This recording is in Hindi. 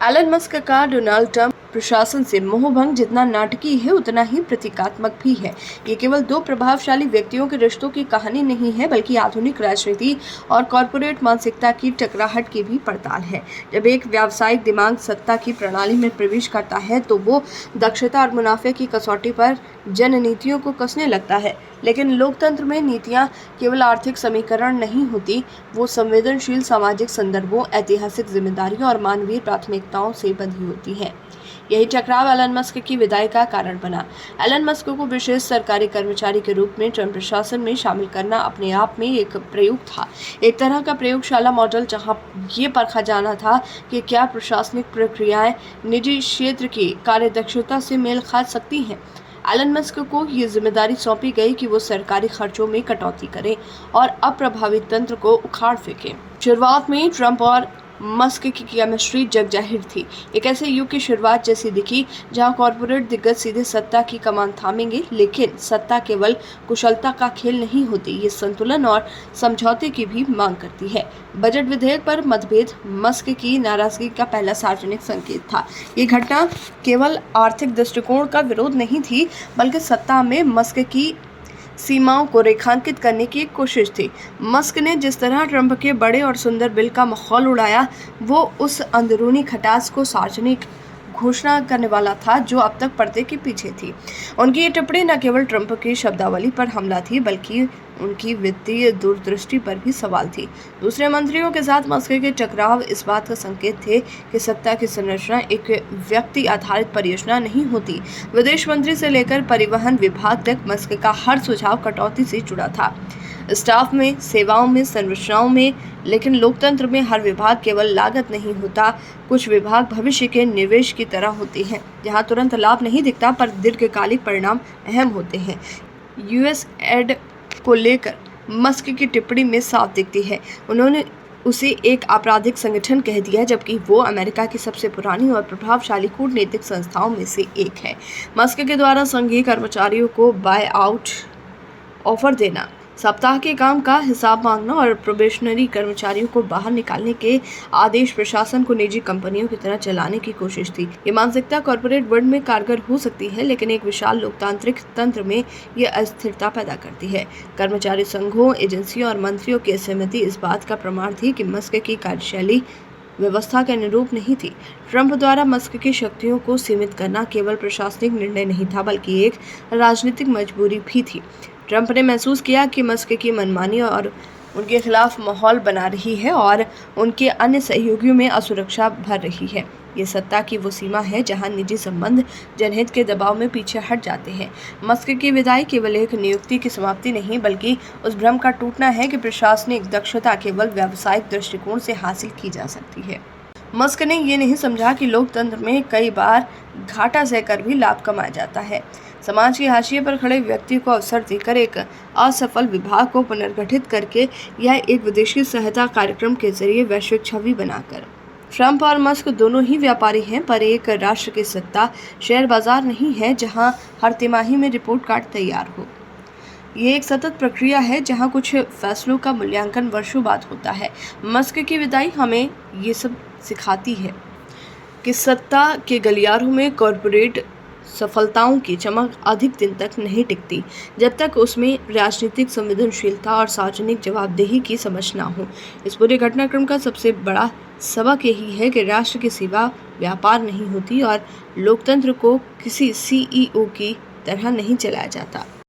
एलन मस्क का डोनाल्ड ट्रंप प्रशासन से मोहभंग जितना नाटकीय है उतना ही प्रतीकात्मक भी है। ये केवल दो प्रभावशाली व्यक्तियों के रिश्तों की कहानी नहीं है, बल्कि आधुनिक राजनीति और कॉरपोरेट मानसिकता की टकराहट की भी पड़ताल है। जब एक व्यावसायिक दिमाग सत्ता की प्रणाली में प्रवेश करता है तो वो दक्षता और मुनाफे की कसौटी पर जननीतियों को कसने लगता है। लेकिन लोकतंत्र में नीतियां केवल आर्थिक समीकरण नहीं होती, वो संवेदनशील सामाजिक संदर्भों, ऐतिहासिक जिम्मेदारियों और मानवीय प्राथमिकताओं से बंधी होती हैं। यही टकराव एलन मस्क की विदाई का कारण बना। एलन मस्क को विशेष सरकारी कर्मचारी के रूप में ट्रंप प्रशासन में शामिल करना अपने आप में एक प्रयोग था, एक तरह का प्रयोगशाला मॉडल जहां ये परखा जाना था कि क्या प्रशासनिक प्रक्रियाएं निजी क्षेत्र की कार्यदक्षता से मेल खा सकती हैं। एलन मस्क को ये जिम्मेदारी सौंपी गई कि वो सरकारी खर्चों में कटौती करें और अप्रभावित तंत्र को उखाड़ फेंकें। शुरुआत में ट्रंप और मस्क की केमिस्ट्री जग जाहिर थी। एक ऐसे युग की शुरुआत जैसी दिखी जहां कॉरपोरेट दिग्गज सीधे सत्ता की कमान थामेंगे, लेकिन सत्ता केवल कुशलता का खेल नहीं होती, ये संतुलन और समझौते की भी मांग करती है। बजट विधेयक पर मतभेद मस्क की नाराजगी का पहला सार्वजनिक संकेत था। ये घटना केवल आर्थिक दृष्टिकोण का विरोध नहीं थी, बल्कि सत्ता में मस्क की सीमाओं को रेखांकित करने की एक कोशिश थी। मस्क ने जिस तरह ट्रंप के बड़े और सुंदर बिल का मखौल उड़ाया, वो उस अंदरूनी खटास को सार्वजनिक घोषणा करने वाला था जो अब तक पर्दे के पीछे थी। उनकी ये टिप्पणी न केवल ट्रंप की शब्दावली पर हमला थी, बल्कि उनकी वित्तीय दूरदृष्टि पर भी सवाल थी। दूसरे मंत्रियों के साथ मस्क के टकराव इस बात का संकेत थे कि सत्ता की संरचना एक व्यक्ति आधारित परियोजना नहीं होती। विदेश मंत्री से लेकर परिवहन विभाग तक मस्क का हर सुझाव कटौती से जुड़ा था, स्टाफ में, सेवाओं में, संरचनाओं में। लेकिन लोकतंत्र में हर विभाग केवल लागत नहीं होता, कुछ विभाग भविष्य के निवेश की तरह होते हैं, जहां तुरंत लाभ नहीं दिखता पर दीर्घकालिक परिणाम अहम होते हैं। यूएस एड को लेकर मस्क की टिप्पणी में साफ दिखती है। उन्होंने उसे एक आपराधिक संगठन कह दिया, जबकि वो अमेरिका की सबसे पुरानी और प्रभावशाली कूटनीतिक संस्थाओं में से एक है। मस्क के द्वारा संघीय कर्मचारियों को बाय आउट ऑफर देना, सप्ताह के काम का हिसाब मांगना और प्रोबेशनरी कर्मचारियों को बाहर निकालने के आदेश प्रशासन को निजी कंपनियों की तरह चलाने की कोशिश थी। ये मानसिकता कॉर्पोरेट वर्ल्ड में कारगर हो सकती है, लेकिन एक विशाल लोकतांत्रिक तंत्र में ये अस्थिरता पैदा करती है। कर्मचारी संघों, एजेंसियों और मंत्रियों की सहमति इस बात का प्रमाण थी कि मस्क की कार्यशैली व्यवस्था के अनुरूप नहीं थी। ट्रंप द्वारा मस्क की शक्तियों को सीमित करना केवल प्रशासनिक निर्णय नहीं था, बल्कि एक राजनीतिक मजबूरी भी थी। ट्रंप ने महसूस किया कि मस्क की मनमानी और उनके खिलाफ माहौल बना रही है और उनके अन्य सहयोगियों में असुरक्षा भर रही है। ये सत्ता की वो सीमा है जहां निजी संबंध जनहित के दबाव में पीछे हट जाते हैं। मस्क की विदाई केवल एक नियुक्ति की समाप्ति नहीं, बल्कि उस भ्रम का टूटना है कि प्रशासनिक दक्षता केवल व्यावसायिक दृष्टिकोण से हासिल की जा सकती है। मस्क ने ये नहीं समझा कि लोकतंत्र में कई बार घाटा सहकर भी लाभ कमाया जाता है। समाज के हाशिए पर खड़े व्यक्ति को अवसर देकर, एक असफल विभाग को पुनर्गठित करके या एक विदेशी सहायता कार्यक्रम के जरिए वैश्विक छवि बनाकर। ट्रंप और मस्क दोनों ही व्यापारी हैं, पर एक राष्ट्र की सत्ता शेयर बाजार नहीं है जहां हर तिमाही में रिपोर्ट कार्ड तैयार हो। ये एक सतत प्रक्रिया है जहां कुछ फैसलों का मूल्यांकन वर्षों बाद होता है। मस्क की विदाई हमें ये सब सिखाती है कि सत्ता के गलियारों में कॉरपोरेट सफलताओं की चमक अधिक दिन तक नहीं टिकती, जब तक उसमें राजनीतिक संवेदनशीलता और सार्वजनिक जवाबदेही की समझ ना हो। इस पूरे घटनाक्रम का सबसे बड़ा सबक यही है कि राष्ट्र की सेवा व्यापार नहीं होती और लोकतंत्र को किसी सीईओ की तरह नहीं चलाया जाता।